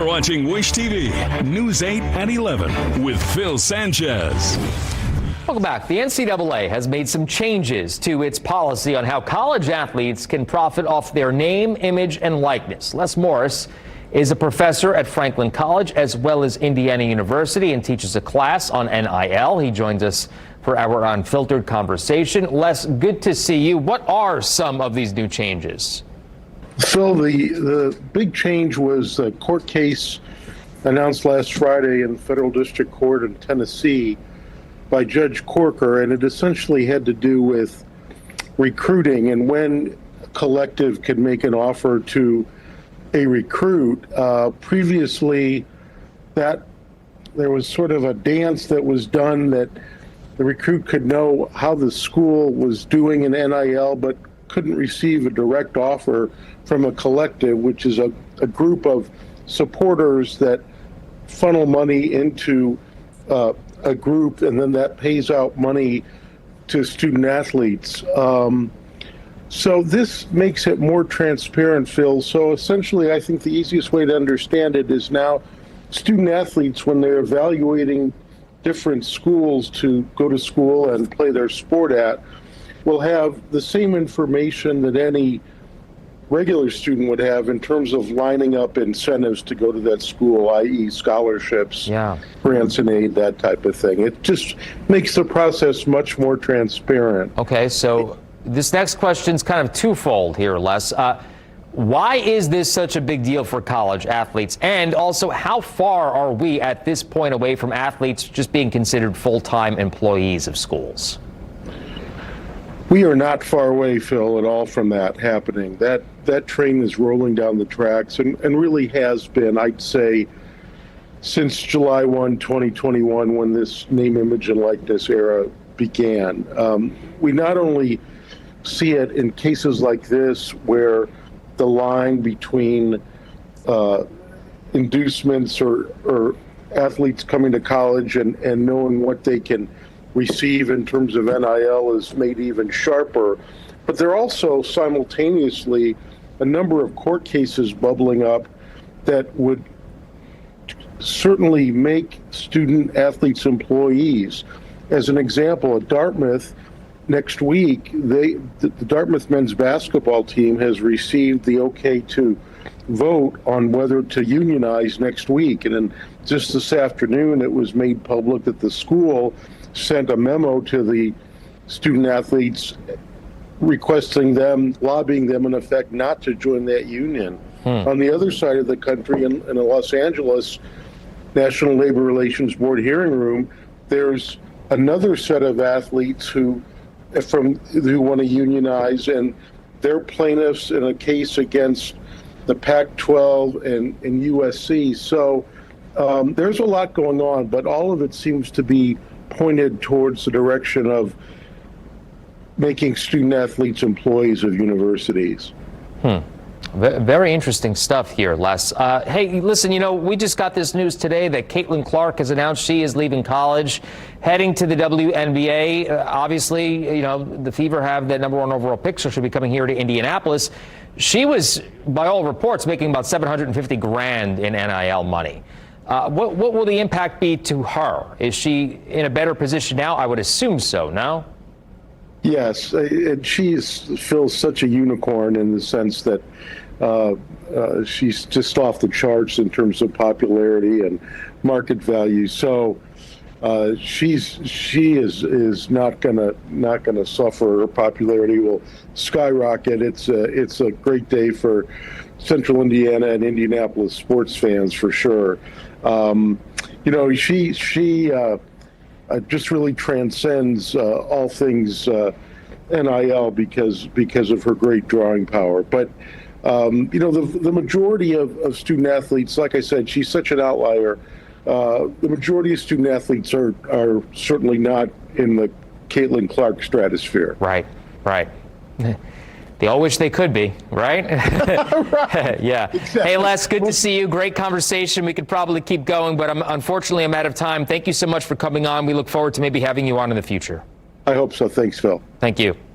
You're watching Wish TV, News 8 at 11 with Phil Sanchez. Welcome back. The NCAA has made some changes to its policy on how college athletes can profit off their name, image, and likeness. Les Morris is a professor at Franklin College as well as Indiana University and teaches a class on NIL. He joins us for our Unfiltered conversation. Les, good to see you. What are some of these new changes? Phil, the big change was a court case announced last Friday in Federal District Court in Tennessee by Judge Corker, and it essentially had to do with recruiting and when a collective could make an offer to a recruit. Previously, that there was sort of a dance that was done that the recruit could know how the school was doing in NIL, but couldn't receive a direct offer from a collective, which is a group of supporters that funnel money into a group, and then that pays out money to student athletes. So this makes it more transparent, Phil. So essentially, I think the easiest way to understand it is now student athletes, when they're evaluating different schools to go to school and play their sport at, will have the same information that any regular student would have in terms of lining up incentives to go to that school, i.e. scholarships, grants and aid, that type of thing. It just makes the process much more transparent. Okay, so this next question is kind of twofold here, Les. Why is this such a big deal for college athletes? And also, how far are we at this point away from athletes just being considered full-time employees of schools? We are not far away, Phil, at all from that happening. That train is rolling down the tracks and really has been, I'd say, since July 1, 2021, when this name, image, and likeness era began. We not only see it in cases like this where the line between inducements or athletes coming to college and knowing what they can receive in terms of NIL is made even sharper. But there are also simultaneously a number of court cases bubbling up that would certainly make student athletes employees. As an example, at Dartmouth, next week, the Dartmouth men's basketball team has received the okay to vote on whether to unionize next week. And then just this afternoon, it was made public that the school sent a memo to the student athletes requesting them, lobbying them in effect not to join that union. On the other side of the country, in the Los Angeles National Labor Relations Board hearing room, there's another set of athletes who want to unionize, and they're plaintiffs in a case against the Pac-12 and USC. So there's a lot going on, but all of it seems to be pointed towards the direction of making student athletes employees of universities. Very interesting stuff here, Les. Hey, listen, we just got this news today that Caitlin Clark has announced she is leaving college, heading to the WNBA. Obviously, the Fever have that #1 overall pick, so she'll be coming here to Indianapolis. She was, by all reports, making about $750,000 in NIL money. What will the impact be to her? Is she in a better position now? I would assume so, no? Yes, and feels such a unicorn in the sense that she's just off the charts in terms of popularity and market value. So she is not gonna suffer. Her popularity will skyrocket. It's a great day for Central Indiana and Indianapolis sports fans for sure. She just really transcends all things NIL because of her great drawing power. But the majority of student athletes, like I said, she's such an outlier. The majority of student athletes are certainly not in the Caitlin Clark stratosphere. Right. They all wish they could be, right? Right. Yeah. Exactly. Hey, Les, good to see you. Great conversation. We could probably keep going, but unfortunately I'm out of time. Thank you so much for coming on. We look forward to maybe having you on in the future. I hope so. Thanks, Phil. Thank you.